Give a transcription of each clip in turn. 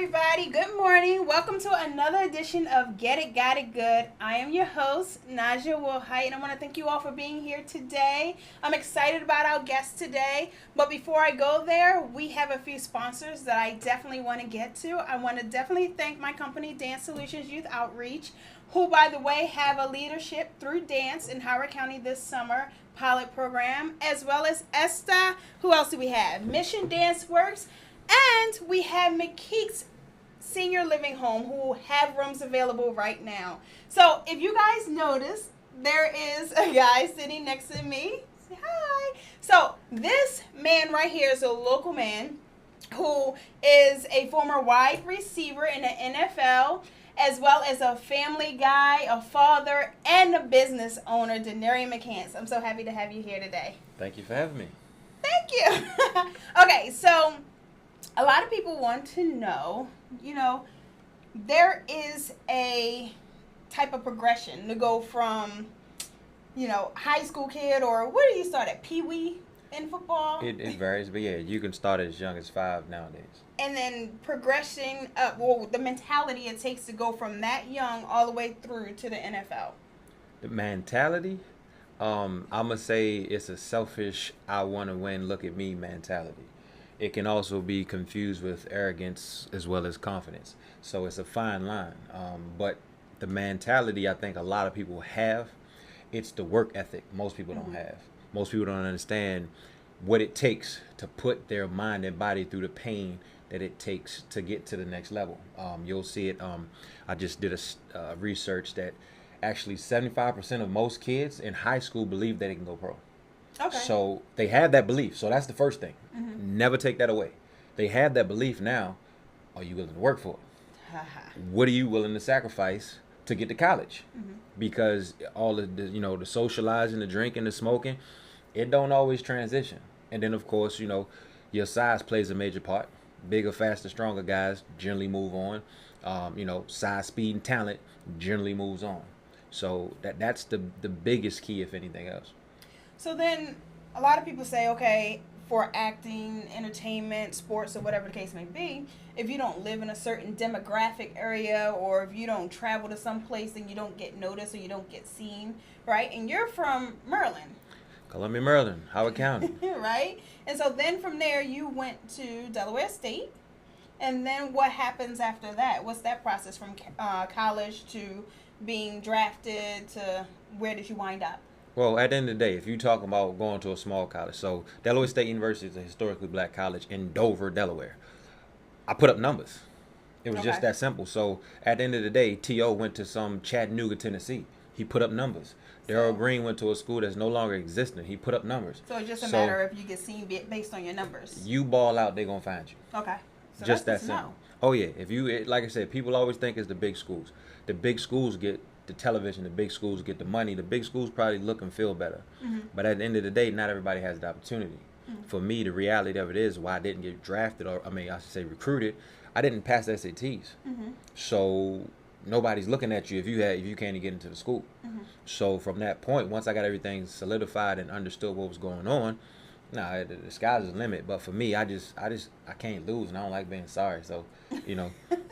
everybody. Good morning. Welcome to another edition of Get It, Got It Good. I am your host, Naja Wilhite, and I want to thank you all for being here today. I'm excited about our guest today, but before I go there, we have a few sponsors that I definitely want to get to. I want to definitely thank my company, Dance Solutions Youth Outreach, who, by the way, have a leadership through dance in Howard County this summer pilot program, as well as ESTA. Who else do we have? Mission Dance Works. And we have McCants Senior Living Home who have rooms available right now. So if you guys notice, there is a guy sitting next to me. Say hi. So this man right here is a local man who is a former wide receiver in the NFL, as well as a family guy, a father, and a business owner, Darnerien McCants. I'm so happy to have you here today. Thank you for having me. Thank you. Okay, so a lot of people want to know, there is a type of progression to go from, high school kid, or where do you start at, Pee-wee in football? It varies, but yeah, you can start as young as 5 nowadays. And then progressing up, the mentality it takes to go from that young all the way through to the NFL. The mentality, I'm going to say it's a selfish, I want to win, look at me mentality. It can also be confused with arrogance as well as confidence. So it's a fine line. But the mentality I think a lot of people have, it's the work ethic most people don't have. Most people don't understand what it takes to put their mind and body through the pain that it takes to get to the next level. You'll see it. I just did a research that actually 75% of most kids in high school believe that they can go pro. Okay. So they have that belief. So that's the first thing. Never take that away. They have that belief now. Are you willing to work for it? What are you willing to sacrifice to get to college? Because all of the socializing, the drinking, the smoking, it don't always transition. And then of course, your size plays a major part. Bigger, faster, stronger guys generally move on. Size, speed, and talent generally moves on. So that's the biggest key, if anything else. So then a lot of people say, okay, for acting, entertainment, sports, or whatever the case may be, if you don't live in a certain demographic area, or if you don't travel to some place, then you don't get noticed or you don't get seen, right? And you're from Maryland. Columbia, Maryland, Howard County. Right? And so then from there you went to Delaware State. And then what happens after that? What's that process from college to being drafted to where did you wind up? Well, at the end of the day, if you talk about going to a small college, so Delaware State University is a historically black college in Dover, Delaware. I put up numbers. It was just that simple. So at the end of the day, T.O. went to some Chattanooga, Tennessee. He put up numbers. Darryl Green went to a school that's no longer existing. He put up numbers. So it's just a matter of you get seen based on your numbers. You ball out, they're going to find you. Okay. So just that simple. Oh, yeah. If you, like I said, people always think it's the big schools. The big schools get the television, the big schools get the money. The big schools probably look and feel better. But at the end of the day, not everybody has the opportunity. For me, the reality of it is why I didn't get drafted, or I should say recruited. I didn't pass the SATs. So nobody's looking at you if you can't even get into the school. So from that point, once I got everything solidified and understood what was going on, the sky's the limit. But for me, I can't lose, and I don't like being sorry. So,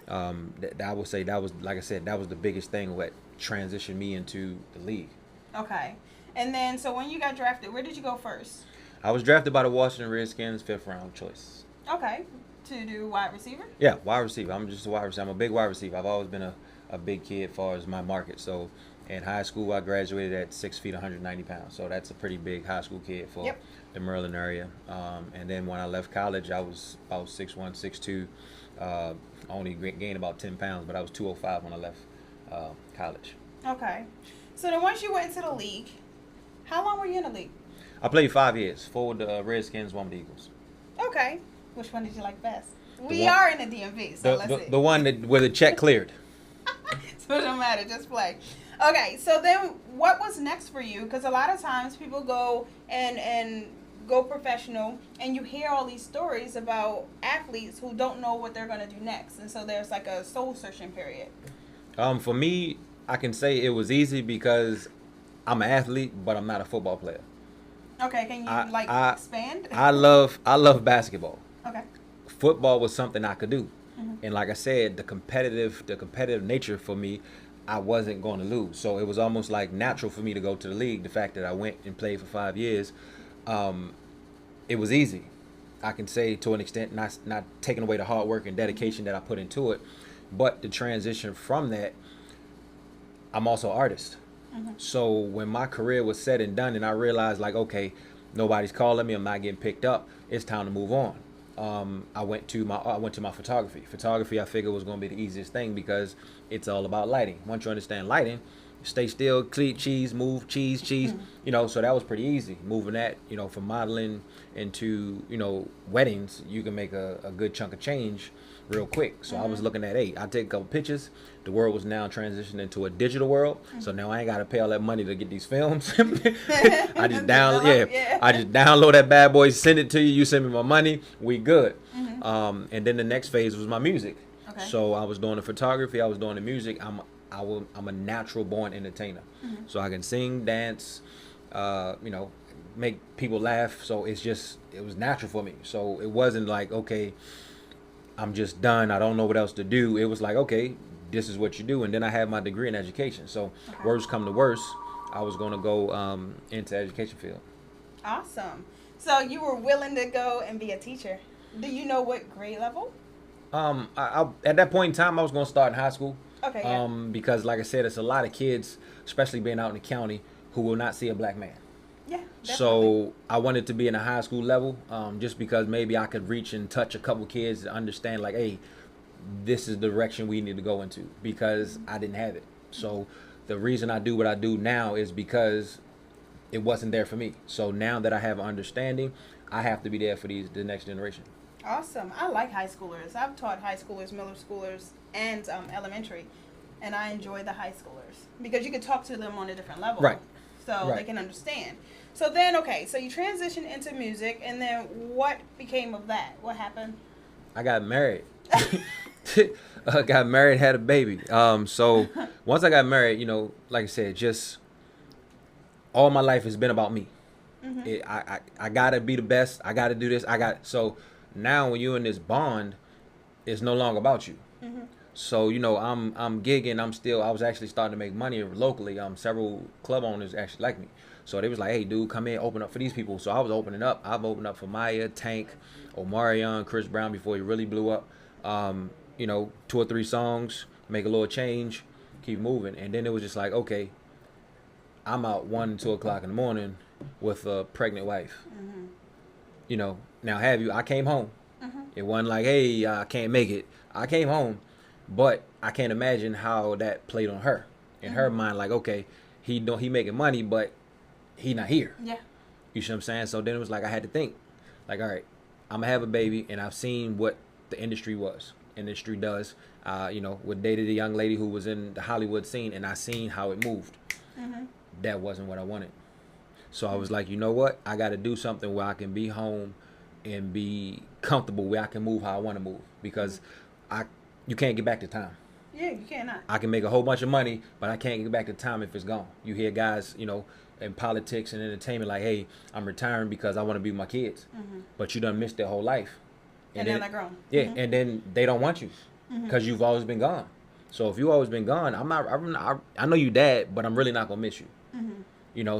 I would say that was, like I said, that was the biggest thing what transitioned me into the league. Okay. And then, so when you got drafted, where did you go first? I was drafted by the Washington Redskins, 5th round choice. Okay. To do wide receiver? Yeah, wide receiver. I'm just a wide receiver. I'm a big wide receiver. I've always been a big kid as far as my market. So in high school, I graduated at 6 feet, 190 pounds. So that's a pretty big high school kid for the Maryland area. And then when I left college, I was about 6'1", 6'2". Only gained about 10 pounds, but I was 205 when I left college. Okay. So then once you went into the league, how long were you in the league? I played 5 years. 4 with the Redskins, 1 with the Eagles. Okay. Which one did you like best? We are in the DMV, so let's see. The one where the check cleared. So it don't matter, just play. Okay, so then what was next for you? Because a lot of times people go and go professional, and you hear all these stories about athletes who don't know what they're going to do next. And so there's like a soul-searching period. For me, I can say it was easy because I'm an athlete, but I'm not a football player. Okay, can you expand? I love basketball. Okay. Football was something I could do. And like I said, the competitive nature for me, I wasn't going to lose. So it was almost like natural for me to go to the league. The fact that I went and played for 5 years, it was easy. I can say to an extent, not taking away the hard work and dedication that I put into it, but the transition from that, I'm also an artist. So when my career was said and done and I realized like, okay, nobody's calling me, I'm not getting picked up, it's time to move on. I went to my photography. Photography I figured was going to be the easiest thing because it's all about lighting. Once you understand lighting, stay still, cheese, move, cheese, so that was pretty easy. Moving that, from modeling into, weddings, you can make a good chunk of change real quick. So I was looking at, I take a couple pictures. The world was now transitioning into a digital world. So now I ain't got to pay all that money to get these films. I just download that bad boy, send it to you. You send me my money, we good. And then the next phase was my music. Okay. So I was doing the photography, I was doing the music. I'm a natural born entertainer. So I can sing, dance, make people laugh. So it was natural for me. So it wasn't like, okay, I'm just done, I don't know what else to do. It was like, okay, this is what you do. And then I had my degree in education. So worst come to worst, I was going to go into education field. Awesome. So you were willing to go and be a teacher. Do you know what grade level? I at that point in time, I was going to start in high school. Okay. Yeah. Because like I said, it's a lot of kids, especially being out in the county, who will not see a black man. Yeah, definitely. So I wanted to be in a high school level, just because maybe I could reach and touch a couple kids to understand like, hey, this is the direction we need to go into, because I didn't have it. So the reason I do what I do now is because it wasn't there for me. So now that I have an understanding, I have to be there for the next generation. Awesome. I like high schoolers. I've taught high schoolers, middle schoolers, and elementary, and I enjoy the high schoolers because you can talk to them on a different level. Right. So they can understand. So then, so you transitioned into music, and then what became of that? What happened? I got married. Got married, had a baby. So once I got married, like I said, just all my life has been about me. I gotta be the best. I gotta do this. So now when you're in this bond, it's no longer about you. So I'm gigging. I was actually starting to make money locally. Several club owners actually like me. So they was like, hey, dude, come in, open up for these people. So I was opening up. I've opened up for Maya, Tank, Omarion, Chris Brown before he really blew up. 2 or 3 songs, make a little change, keep moving. And then it was just like, okay, I'm out 1 and 2 o'clock in the morning with a pregnant wife. Now I came home. It wasn't like, hey, I can't make it. I came home, but I can't imagine how that played on her. In her mind, like, okay, he making money, but he not here. Yeah. You see what I'm saying? So then it was like I had to think, like, all right, I'm gonna have a baby, and I've seen what the industry does. With dated a young lady who was in the Hollywood scene, and I seen how it moved. That wasn't what I wanted. So I was like, you know what? I got to do something where I can be home and be comfortable, where I can move how I want to move, because you can't get back to time. Yeah, you cannot. I can make a whole bunch of money, but I can't get back to time if it's gone. You hear guys, in politics and entertainment, like, hey, I'm retiring because I want to be with my kids. But you done missed their whole life. And then they're grown. Yeah, and then they don't want you because you've always been gone. So if you always been gone, I know you dad, but I'm really not going to miss you.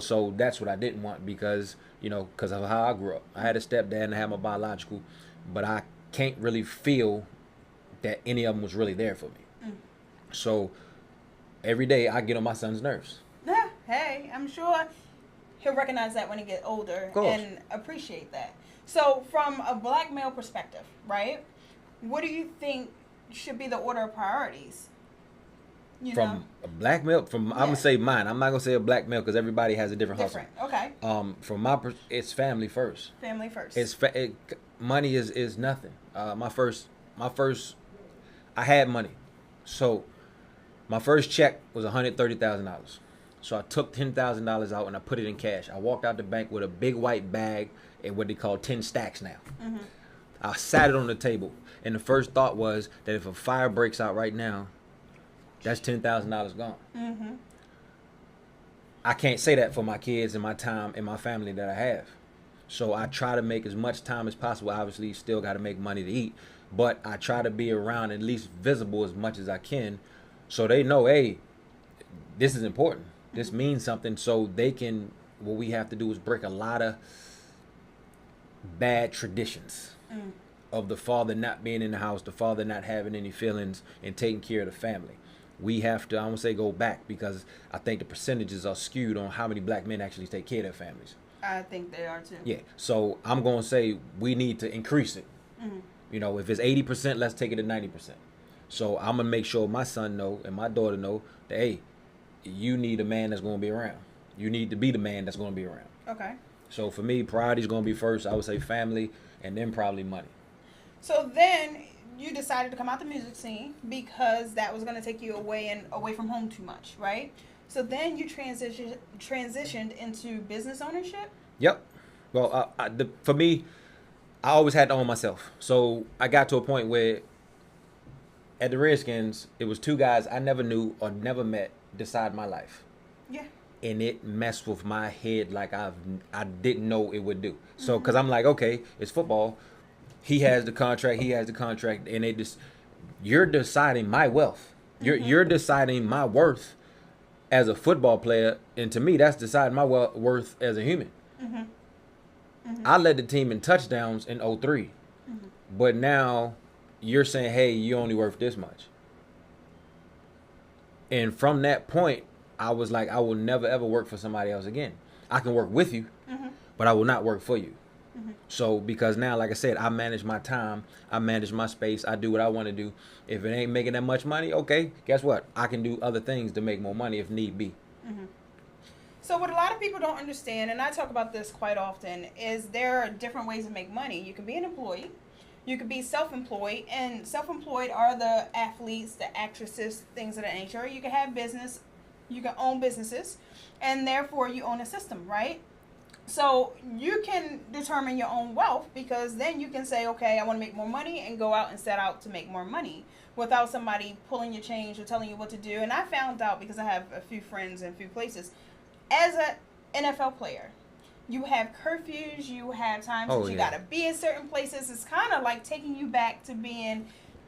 So that's what I didn't want because of how I grew up. I had a stepdad and I had my biological, but I can't really feel that any of them was really there for me. So every day I get on my son's nerves. Yeah, hey, I'm sure he'll recognize that when he gets older and appreciate that. So from a black male perspective, right, what do you think should be the order of priorities? From a black male, I'm gonna say mine. I'm not gonna say a black male because everybody has a different hustle. Okay. From it's family first. Family first. Money is nothing. My first, I had money, so my first check was $130,000. So I took $10,000 out and I put it in cash. I walked out the bank with a big white bag and what they call 10 stacks now. I sat it on the table, and the first thought was that if a fire breaks out right now, that's $10,000 gone. I can't say that for my kids and my time and my family that I have. So I try to make as much time as possible. Obviously, still got to make money to eat, but I try to be around, at least visible as much as I can, so they know, hey, this is important. This means something. So they can. What we have to do is break a lot of bad traditions of the father not being in the house, the father not having any feelings, and taking care of the family. We have to, I won't say go back, because I think the percentages are skewed on how many black men actually take care of their families. I think they are too. Yeah. So I'm going to say we need to increase it. You know, if it's 80%, let's take it to 90%. So I'm going to make sure my son know and my daughter know that, hey, you need a man that's going to be around. You need to be the man that's going to be around. Okay. So for me, priority is going to be first. I would say family, and then probably money. So then you decided to come out the music scene because that was going to take you away from home too much, right? So then you transitioned into business ownership? Yep. Well, for me, I always had to own myself. So I got to a point where at the Redskins, it was two guys I never knew or never met decide my life. Yeah. And it messed with my head like I didn't know it would do. So, because I'm like, okay, it's football. He has the contract, and they just, you're deciding my wealth. You're deciding my worth as a football player, and to me, that's deciding my worth as a human. I led the team in touchdowns in 03, but now you're saying, hey, you're only worth this much. And from that point, I was like, I will never, ever work for somebody else again. I can work with you, but I will not work for you. So, because now, like I said, I manage my time, I manage my space, I do what I want to do. If it ain't making that much money, okay, guess what? I can do other things to make more money if need be. So what a lot of people don't understand, and I talk about this quite often, is there are different ways to make money. You can be an employee. You could be self-employed, and self-employed are the athletes, the actresses, things of that nature. You can have business. You can own businesses, and therefore you own a system, right? So you can determine your own wealth, because then you can say, okay, I want to make more money, and go out and set out to make more money without somebody pulling your change or telling you what to do. And I found out, because I have a few friends in a few places, as an NFL player, you have curfews, you have times that you got to be in certain places. It's kind of like taking you back to being,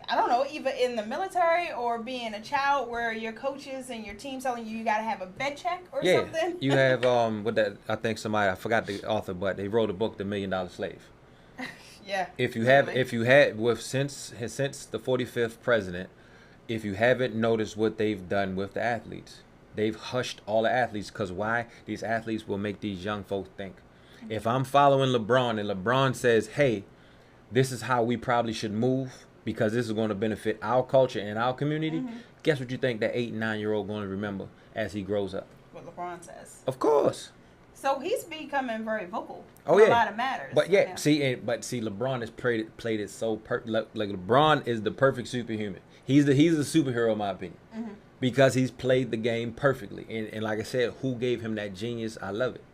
I don't know, either in the military or being a child where your coaches and your team telling you got to have a bed check or something. You have with that, I think somebody, I forgot the author, but they wrote a book, The $1 Million Slave. Yeah. If you had since the 45th president, if you haven't noticed what they've done with the athletes, they've hushed all the athletes, because why? These athletes will make these young folks think. If I'm following LeBron and LeBron says, hey, this is how we probably should move, because this is going to benefit our culture and our community, guess what you think that 8 and 9-year-old going to remember as he grows up? What LeBron says. Of course. So he's becoming very vocal. Oh, yeah. A lot of matters. But yeah, see, LeBron has played it so like LeBron is the perfect superhuman. He's a superhero in my opinion, because he's played the game perfectly. And like I said, who gave him that genius? I love it,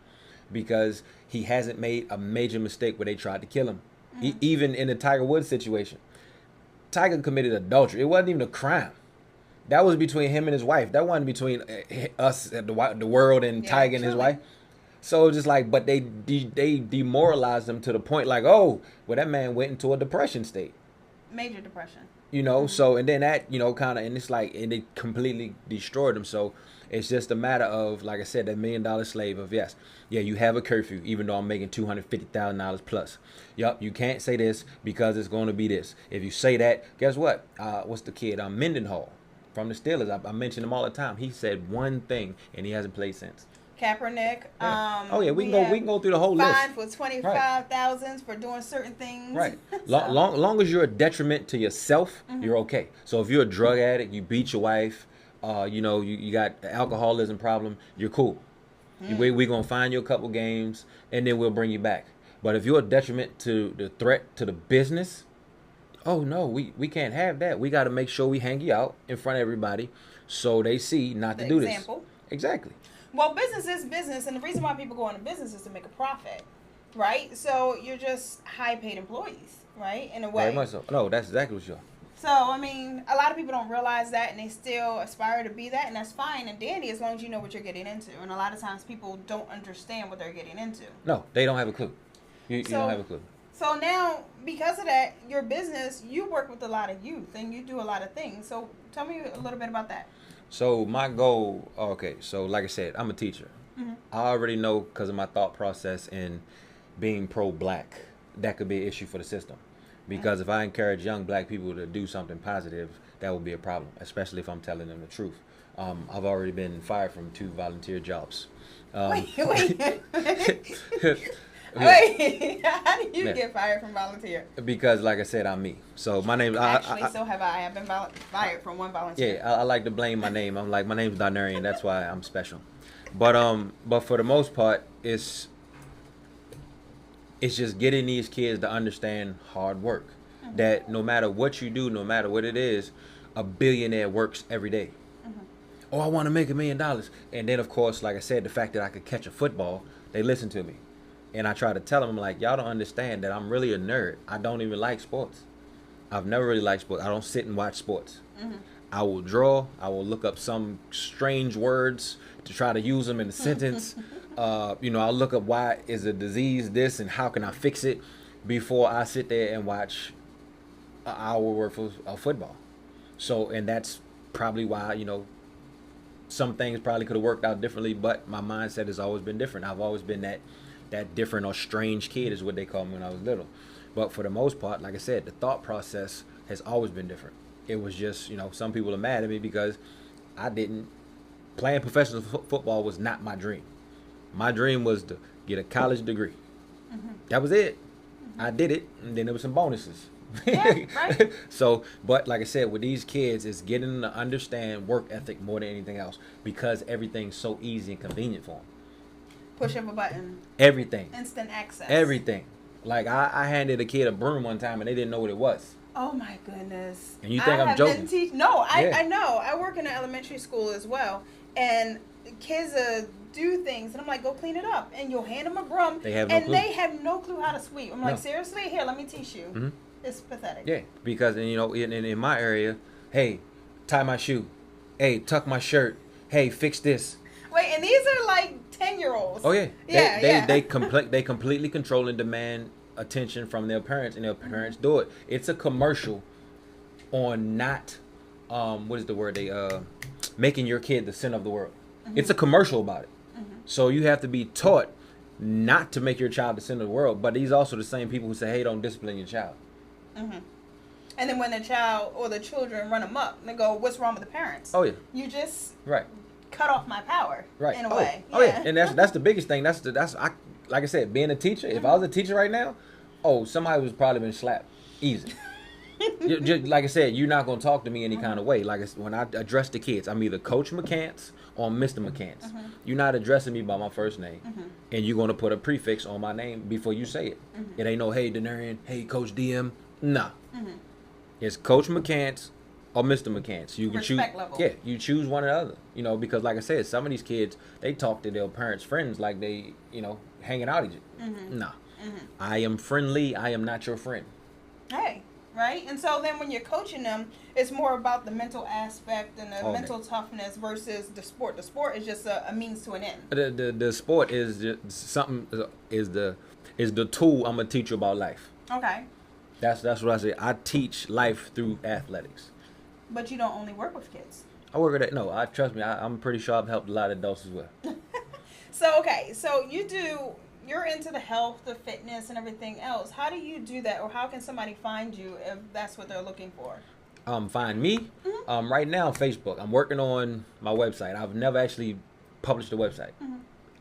because he hasn't made a major mistake where they tried to kill him. Even in the Tiger Woods situation, Tiger committed adultery. It wasn't even a crime. That was between him and his wife. That wasn't between us, the world, and Tiger and his wife. So just like, but they demoralized him to the point like, oh, well, that man went into a depression state. Major depression. You know, so, and then that, kind of, and it's like, and it completely destroyed him. So it's just a matter of, like I said, that $1 Million Slave of, yes, yeah, you have a curfew, even though I'm making $250,000 plus. Yup, you can't say this because it's going to be this. If you say that, guess what? What's the kid? Mendenhall from the Steelers. I mention him all the time. He said one thing, and he hasn't played since. Kaepernick. Yeah. We can go through the whole list. Fined for $25,000 for doing certain things. Right. Long as you're a detriment to yourself, you're okay. So if you're a drug addict, you beat your wife, you got an alcoholism problem, you're cool. We're gonna find you a couple games, and then we'll bring you back. But if you're a detriment to the threat to the business, oh no, we can't have that. We got to make sure we hang you out in front of everybody, so they see not to do this. Exactly. Well, business is business, and the reason why people go into business is to make a profit, right? So you're just high-paid employees, right? In a way. Very much so. No, that's exactly what you are. So, I mean, a lot of people don't realize that, and they still aspire to be that, and that's fine and dandy as long as you know what you're getting into. And a lot of times people don't understand what they're getting into. No, they don't have a clue. You don't have a clue. So now, because of that, your business, you work with a lot of youth and you do a lot of things. So tell me a little bit about that. So my goal, okay, so like I said, I'm a teacher. Mm-hmm. I already know because of my thought process in being pro-black, that could be an issue for the system. Because if I encourage young black people to do something positive, that would be a problem, especially if I'm telling them the truth. I've already been fired from 2 volunteer jobs. Wait. Wait, how do you get fired from volunteer? Because, like I said, I'm me. So my name. So have I. I've been fired from 1 volunteer. Yeah, I like to blame my name. I'm like, my name's Darnerien. That's why I'm special. But for the most part, it's just getting these kids to understand hard work. Mm-hmm. That no matter what you do, no matter what it is, a billionaire works every day. Mm-hmm. Oh, I want to make $1 million. And then, of course, like I said, the fact that I could catch a football, they listen to me. And I try to tell them, I'm like, y'all don't understand that I'm really a nerd. I don't even like sports. I've never really liked sports. I don't sit and watch sports. Mm-hmm. I will draw. I will look up some strange words to try to use them in a sentence. I'll look up why is a disease this and how can I fix it before I sit there and watch an hour worth of football. So, and that's probably why, some things probably could have worked out differently, but my mindset has always been different. I've always been that different or strange kid is what they called me when I was little. But for the most part, like I said, the thought process has always been different. It was just, some people are mad at me because playing professional football was not my dream. My dream was to get a college degree. Mm-hmm. That was it. Mm-hmm. I did it, and then there were some bonuses. Yeah, right. So, but like I said, with these kids, it's getting them to understand work ethic more than anything else because everything's so easy and convenient for them. Push of a button. Everything. Instant access. Everything. Like I handed a kid a broom one time and they didn't know what it was. Oh my goodness. And you think I'm joking? I know. I work in an elementary school as well, and kids do things, and I'm like, go clean it up, and you'll hand them a broom, they have no clue how to sweep. I'm like, seriously? Here, let me teach you. Mm-hmm. It's pathetic. Yeah, because in my area, hey, tie my shoe, hey, tuck my shirt, hey, fix this. Wait, and these are like 10-year-olds. Oh yeah, yeah. They completely control and demand attention from their parents, and their parents do it. It's a commercial on not what is the word making your kid the center of the world. Mm-hmm. It's a commercial about it. Mm-hmm. So you have to be taught not to make your child the center of the world. But these also the same people who say, hey, don't discipline your child. Mm-hmm. And then when the child or the children run amok, they go, what's wrong with the parents? Oh yeah, you just right. cut off my power, right? In a way. Oh yeah, and that's the biggest thing. Like I said, being a teacher. Mm-hmm. If I was a teacher right now, somebody was probably been slapped easy. Just like I said, you're not gonna talk to me any kind of way. Like when I address the kids, I'm either Coach McCants or Mr. McCants. Mm-hmm. You're not addressing me by my first name, mm-hmm. and you're gonna put a prefix on my name before you say it. Mm-hmm. It ain't no hey Darnerien, hey Coach DM. Nah, mm-hmm. It's Coach McCants or Mr. McCants. You can Respect choose. Level. Yeah, you choose one or the other. Because like I said, some of these kids they talk to their parents' friends like they hanging out with you. Mm-hmm. Nah, mm-hmm. I am friendly. I am not your friend. Hey. Right? And so then when you're coaching them, it's more about the mental aspect and the mental toughness versus the sport. The sport is just a means to an end. The sport is just something is the tool I'm gonna teach you about life. Okay. That's what I say. I teach life through athletics. But you don't only work with kids. I work with that. No, trust me. I'm pretty sure I've helped a lot of adults as well. So you're into the health, the fitness, and everything else. How do you do that, or how can somebody find you if that's what they're looking for? Find me. Mm-hmm. Right now, Facebook. I'm working on my website. I've never actually published a website. Mm-hmm.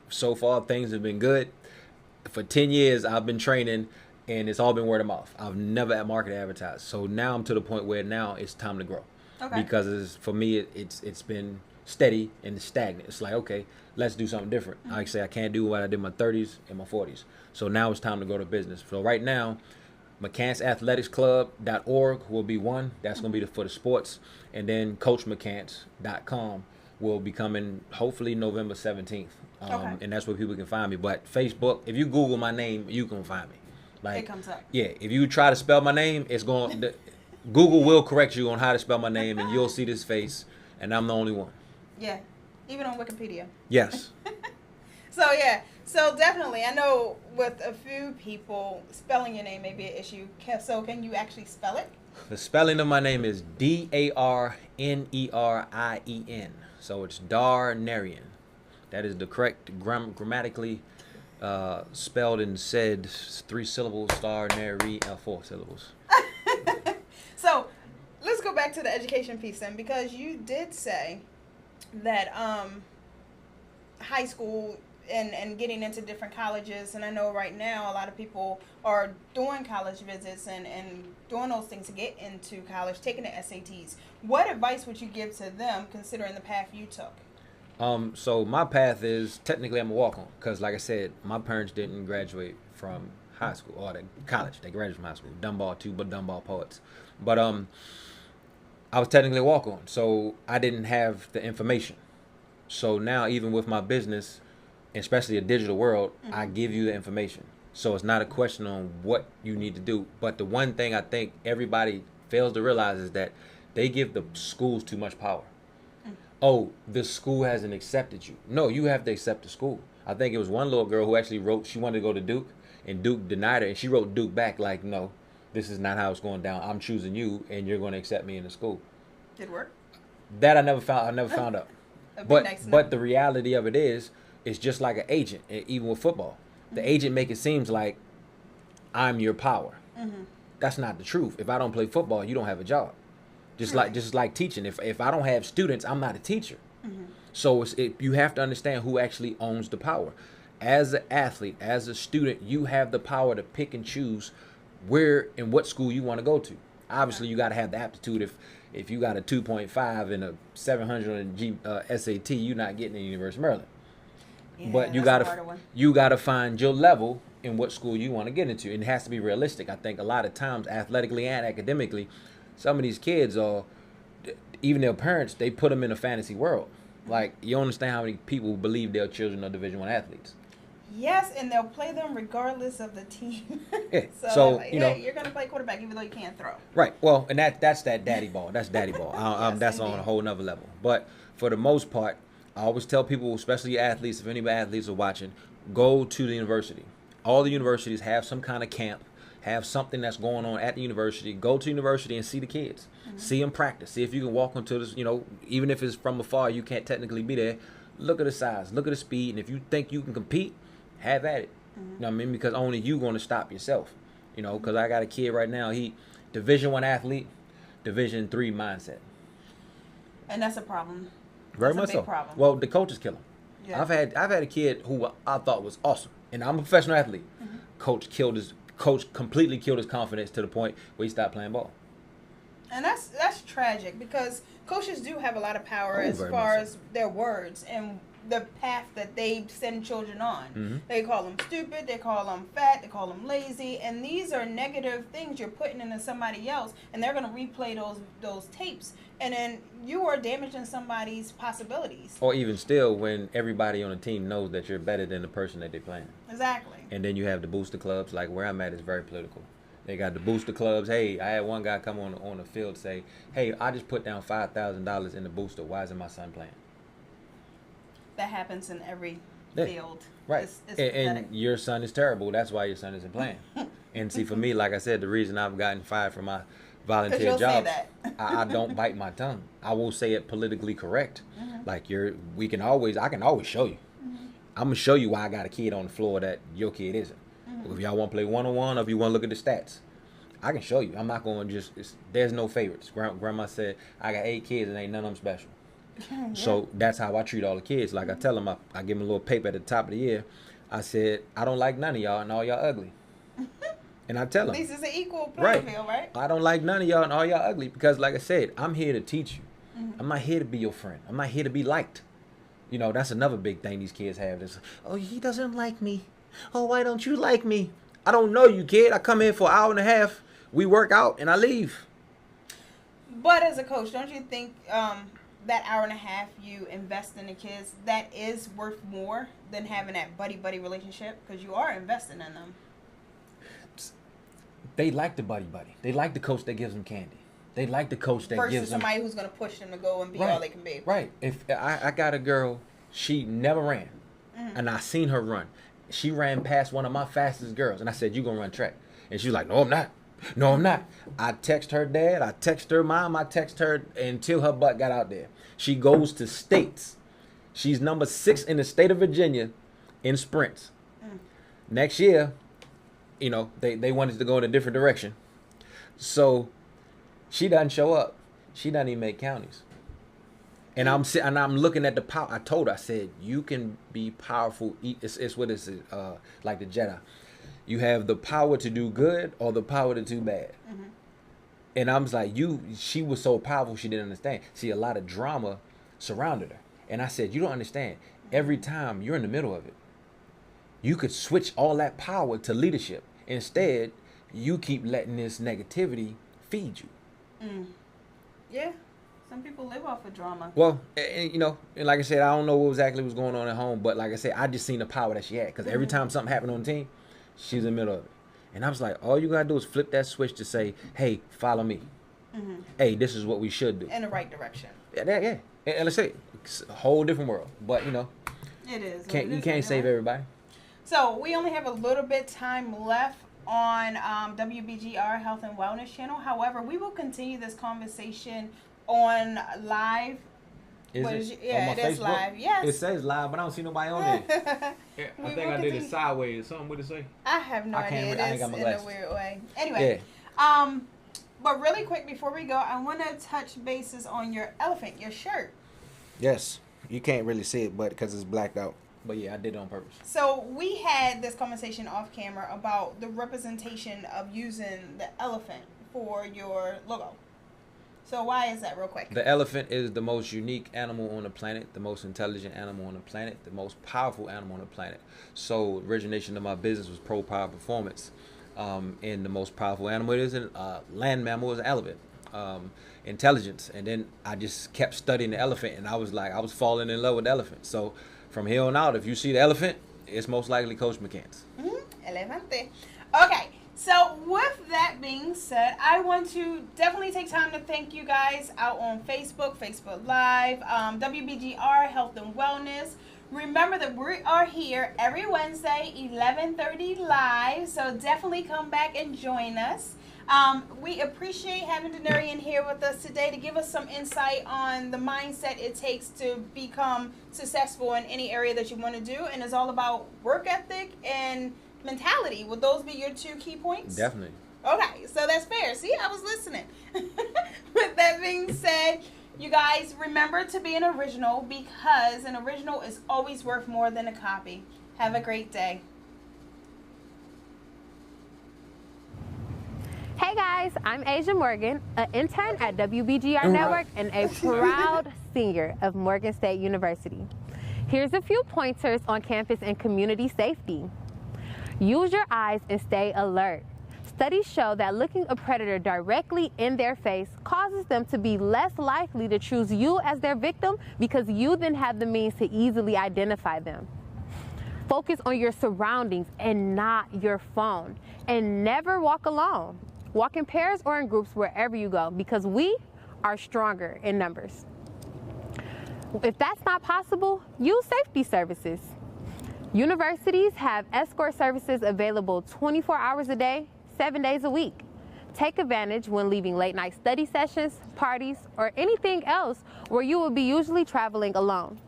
So far, things have been good. For 10 years, I've been training, and it's all been word of mouth. I've never marketed advertised. So now I'm to the point where now it's time to grow. Okay. Because for me, it's been steady and stagnant. It's like, okay, let's do something different. Mm-hmm. Like I say, I can't do what I did in my 30s and my 40s. So now it's time to go to business. So right now, McCantsAthleticsClub.org will be one. That's going to be for the sports. And then CoachMcCants.com will be coming hopefully November 17th. And that's where people can find me. But Facebook, if you Google my name, you can find me. Like, it comes up. Yeah, if you try to spell my name, it's going Google will correct you on how to spell my name, and you'll see this face, and I'm the only one. Yeah, even on Wikipedia. Yes. So yeah, So definitely, I know with a few people, spelling your name may be an issue. So can you actually spell it? The spelling of my name is Darnerien. So it's Darnerien. That is the correct grammatically spelled and said 3 syllables. Darnerien, 4 syllables. So let's go back to the education piece then, because you did say that high school and getting into different colleges, and I know right now a lot of people are doing college visits and doing those things to get into college, taking the SATs. What advice would you give to them considering the path you took? So my path is technically I'm a walk-on because, like I said, my parents didn't graduate from high school or college. They graduated from high school. Dunbar too, but Dunbar poets. But I was technically a walk-on, so I didn't have the information. So now, even with my business, especially a digital world, I give you the information. So it's not a question on what you need to do. But the one thing I think everybody fails to realize is that they give the schools too much power. Oh, the school hasn't accepted you. No, you have to accept the school. I think it was one little girl who actually wrote, she wanted to go to Duke, and Duke denied her, and she wrote Duke back like, no, this is not how it's going down. I'm choosing you, and you're going to accept me in the school. Did it work? That I never found out. But the reality of it is, it's just like an agent, even with football. The agent make it seems like I'm your power. That's not the truth. If I don't play football, you don't have a job. Just like teaching. If I don't have students, I'm not a teacher. So you have to understand who actually owns the power. As an athlete, as a student, you have the power to pick and choose where and what school you want to go to. Obviously, you got to have the aptitude. If you got a 2.5 and a 700 SAT, you're not getting into University of Maryland. Yeah, but you gotta find your level in what school you want to get into, and it has to be realistic. I think a lot of times, athletically and academically, some of these kids are, even their parents, they put them in a fantasy world. Like, you don't understand how many people believe their children are Division I athletes. Yes, and they'll play them regardless of the team. Yeah. So like, hey, you're gonna play quarterback even though you can't throw. Right. Well, and that's that daddy ball. That's daddy ball. Yes, that's indeed. on a whole nother level. But for the most part, I always tell people, especially athletes, if any athletes are watching, go to the university. All the universities have some kind of camp, have something that's going on at the university. Go to the university and see the kids. See them practice. See if you can walk onto this, even if it's from afar, you can't technically be there. Look at the size, look at the speed, and if you think you can compete, have at it. You know what I mean? Because only you going to stop yourself. Because I got a kid right now, he Division I athlete, Division III mindset. And that's a problem. Very That's much a so. big problem. Well, the coaches kill him. Yeah. I've had a kid who I thought was awesome, and I'm a professional athlete. Coach completely killed his confidence to the point where he stopped playing ball. And that's tragic because coaches do have a lot of power as very far much as their words and the path that they send children on. They call them stupid, they call them fat, they call them lazy, and these are negative things you're putting into somebody else, and they're going to replay those tapes, and then you are damaging somebody's possibilities. Or even still, when everybody on the team knows that you're better than the person that they're playing. Exactly. And then you have the booster clubs. Like where I'm at is very political. They got the booster clubs. Hey, I had one guy come on the field say, "Hey, I just put down $5,000 in the booster. Why isn't my son playing?" That happens in every field. Right. It's and your son is terrible. That's why your son isn't playing. And see, for me, like I said, the reason I've gotten fired from my volunteer jobs, I don't bite my tongue. I will say it politically correct. Like I can always show you. I'm gonna show you why I got a kid on the floor that your kid isn't. If y'all want to play one-on-one, or if you want to look at the stats, I can show you. I'm not going to there's no favorites. Grandma said, I got 8 kids and ain't none of them special. Yeah. So that's how I treat all the kids. Like I tell them, I give them a little paper at the top of the year. I said, I don't like none of y'all and all y'all ugly. And I tell them. At least it's an equal playing field, right? I don't like none of y'all and all y'all ugly because, like I said, I'm here to teach you. I'm not here to be your friend. I'm not here to be liked. That's another big thing these kids have. Is, oh, he doesn't like me. Oh, why don't you like me? I don't know you, kid. I come here for an hour and a half. We work out and I leave. But as a coach, don't you think that hour and a half you invest in the kids, that is worth more than having that buddy-buddy relationship? Because you are investing in them. They like the buddy-buddy. They like the coach that gives them candy. They like the coach that gives them... somebody who's going to push them to go and be all they can be. Right. If I got a girl, she never ran. And I seen her run. she ran past one of my fastest girls, and I said, "You gonna run track?" And she was like, "No, I'm not. No, I'm not." I text her dad, I text her mom, I text her until her butt got out there. She goes to states. She's number 6 in the state of Virginia in sprints. Next year, you know, they wanted to go in a different direction. So she doesn't show up. She doesn't even make counties. And I'm looking at the power. I told her, I said, you can be powerful. It's what is it? Like the Jedi. You have the power to do good or the power to do bad. Mm-hmm. And I was like, she was so powerful she didn't understand. See, a lot of drama surrounded her. And I said, you don't understand. Every time you're in the middle of it, you could switch all that power to leadership. Instead, you keep letting this negativity feed you. Yeah. Some people live off of drama. Well, and, you know, and like I said, I don't know what exactly was going on at home, but like I said, I just seen the power that she had. Because every time something happened on the team, she's in the middle of it. And I was like, all you got to do is flip that switch to say, hey, follow me. Hey, this is what we should do. In the right direction. Yeah. And let's say, it's a whole different world. But, you know. It is. You can't save everybody. So, we only have a little bit time left on WBGR Health and Wellness channel. However, we will continue this conversation on live. It is live. Yes. It says live, but I don't see nobody on there. I think I did it sideways. Something what it say? I have no idea. It is in a weird way. Anyway, but really quick before we go, I want to touch bases on your elephant, your shirt. Yes, you can't really see it, but because it's blacked out. But yeah, I did it on purpose. So we had this conversation off camera about the representation of using the elephant for your logo. So why is that, real quick? The elephant is the most unique animal on the planet, the most intelligent animal on the planet, the most powerful animal on the planet. So origination of my business was Pro Power Performance. And the most powerful animal is a land mammal is an elephant. Intelligence. And then I just kept studying the elephant, and I was falling in love with the elephant. So from here on out, if you see the elephant, it's most likely Coach McCants. Elefante. Okay. So with that being said, I want to definitely take time to thank you guys out on Facebook Live, WBGR Health and Wellness. Remember that we are here every Wednesday, 11:30 live. So definitely come back and join us. We appreciate having Darnerien here with us today to give us some insight on the mindset it takes to become successful in any area that you want to do. And it's all about work ethic and mentality. Would those be your 2 key points? Definitely. Okay, so that's fair. See, I was listening. With that being said, you guys remember to be an original, because an original is always worth more than a copy. Have a great day. Hey guys, I'm Asia Morgan, an intern at WBGR Network and a proud senior of Morgan State University. Here's a few pointers on campus and community safety. Use your eyes and stay alert. Studies show that looking a predator directly in their face causes them to be less likely to choose you as their victim, because you then have the means to easily identify them. Focus on your surroundings and not your phone. And never walk alone. Walk in pairs or in groups wherever you go, because we are stronger in numbers. If that's not possible, use safety services. Universities have escort services available 24 hours a day, 7 days a week. Take advantage when leaving late night study sessions, parties, or anything else where you will be usually traveling alone.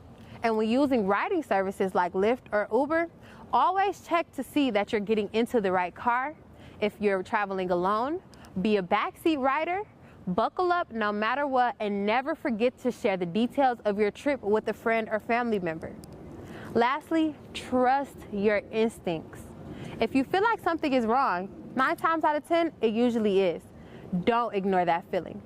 And when using riding services like Lyft or Uber, always check to see that you're getting into the right car. If you're traveling alone, be a backseat rider, buckle up no matter what, and never forget to share the details of your trip with a friend or family member. Lastly, trust your instincts. If you feel like something is wrong, 9 times out of 10, it usually is. Don't ignore that feeling.